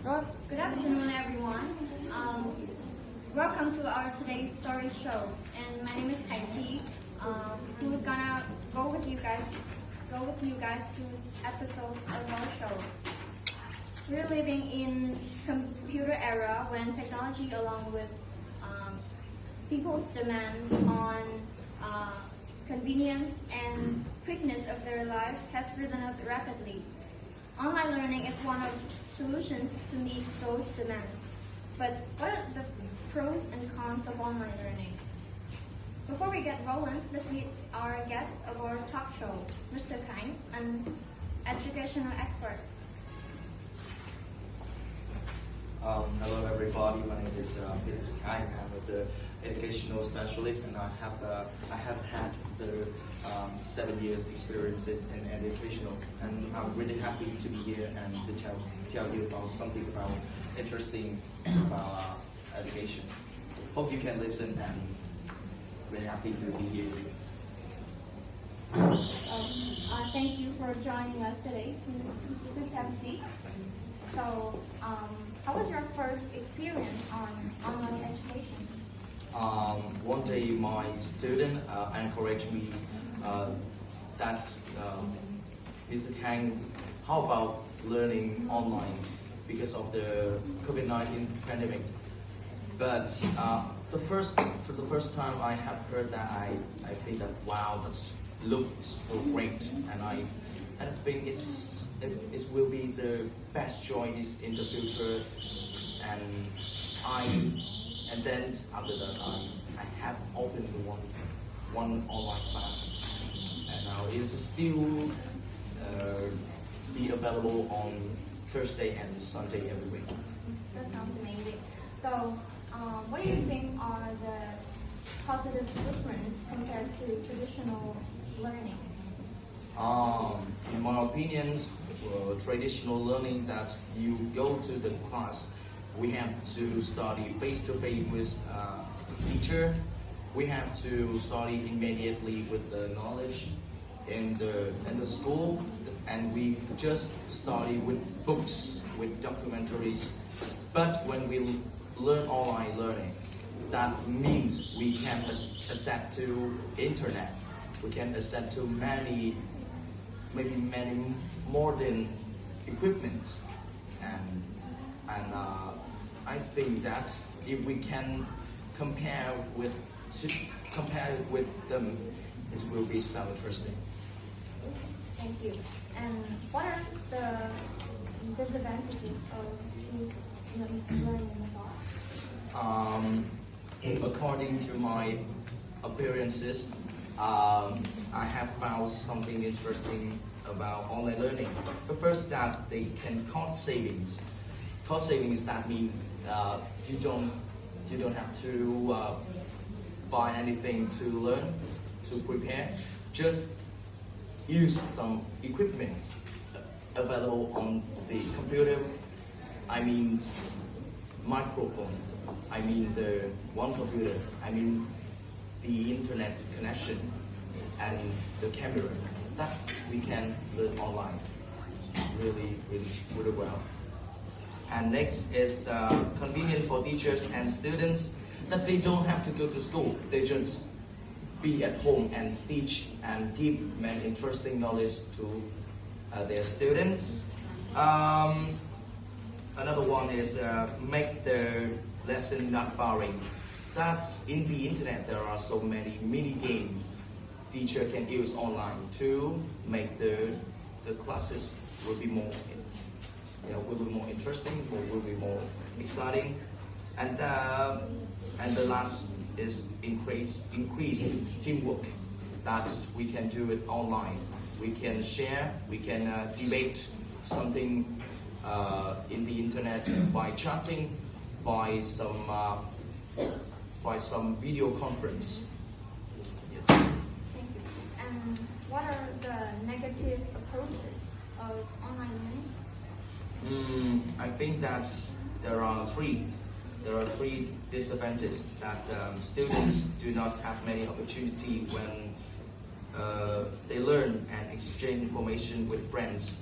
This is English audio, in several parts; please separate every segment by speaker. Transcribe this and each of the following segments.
Speaker 1: Good afternoon, everyone. Welcome to our today's story show. And my name is Khánh, who's gonna go with you guys through episodes of our show. We're living in computer era when technology, along with people's demand on convenience and quickness of their life, has risen up rapidly. Online learning is one of solutions to meet those demands. But what are the pros and cons of online learning? Before we get rolling, let's meet our guest of our talk show, Mr. Khánh, an educational expert.
Speaker 2: Hello everybody, my name is Khánh. I'm the educational specialist, and I have had the 7 years experiences in educational, and I'm really happy to be here and to tell you about something about interesting about education. Hope you can listen, and really happy to be here.
Speaker 1: Thank you for joining us today. Please have a seat. So, how was your first experience on online education?
Speaker 2: One day my student encouraged me that Mr. Khánh, how about learning online because of the COVID-19 pandemic? But for the first time I have heard that, I think that wow, that looks so great, and I think it will be the best choice in the future, and then after that I have opened one online class, and now it is still be available on Thursday and Sunday every week.
Speaker 1: That sounds amazing. So what do you think are the positive difference compared to traditional learning?
Speaker 2: In my opinion, traditional learning, that you go to the class, we have to study face-to-face with teacher. We have to study immediately with the knowledge in the school, and we just study with books, with documentaries. But when we learn online learning, that means we can access to internet. We can access to many modern equipment, and I think that if we can compare with them, it will be so interesting.
Speaker 1: Thank you. And what are the disadvantages of this learning method?
Speaker 2: According to my appearances, I have found something interesting about online learning. The first, that they can cost savings. Cost savings, that means you don't have to buy anything to learn, to prepare. Just use some equipment available on the computer. I mean microphone. I mean the one computer. I mean the internet connection and the camera. That we can learn online really well. And next is the convenient for teachers and students, that they don't have to go to school. They just be at home and teach and give many interesting knowledge to their students. Another one is make the lesson not boring. That's in the internet. There are so many mini games teacher can use online to make the classes will be more interesting, or will be more exciting. And the last is increase teamwork. That we can do it online. We can share, we can debate something in the internet by chatting, by some video conference.
Speaker 1: Yes. Thank you. And what are the negative approaches of online learning?
Speaker 2: I think that there are three disadvantages. That students do not have many opportunity when they learn and exchange information with friends.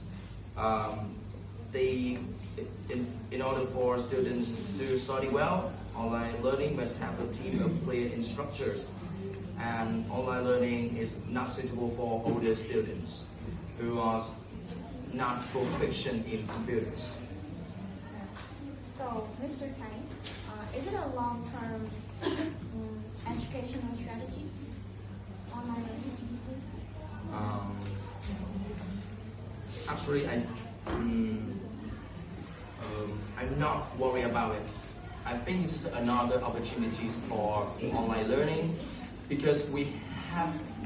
Speaker 2: they, in order for students to study well, online learning must have a team of clear instructors. And online learning is not suitable for older students who are not proficient in computers.
Speaker 1: So, Mr. Khánh, is it a long-term educational strategy, online learning?
Speaker 2: Actually, I'm not worried about it. I think it's another opportunities for online learning because we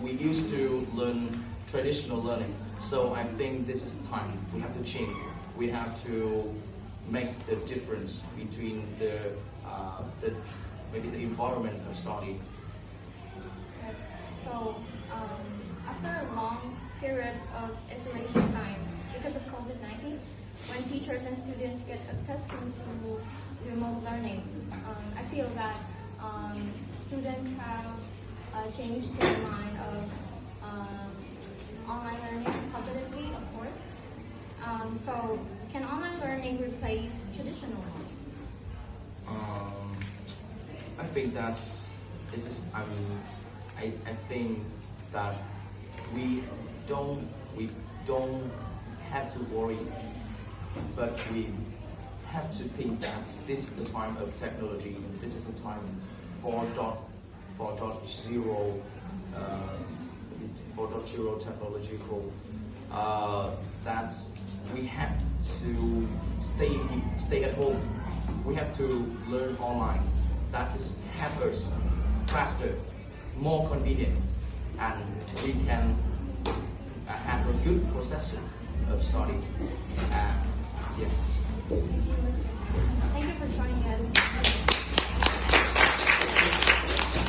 Speaker 2: used to learn traditional learning. So I think this is time we have to change. We have to make the difference between maybe the environment of study.
Speaker 1: Yes. So after a long period of isolation time because of COVID-19, when teachers and students get accustomed to remote learning, I feel that students have changed their mind of online learning positively, of course. So, can online learning replace traditional learning?
Speaker 2: I think I think that we don't have to worry, but we have to think that this is the time of technology. This is the time 4.0 technological. That we have to stay at home. We have to learn online. That is help us faster, more convenient, and we can have a good process of study. Yes.
Speaker 1: Thank you, Mr.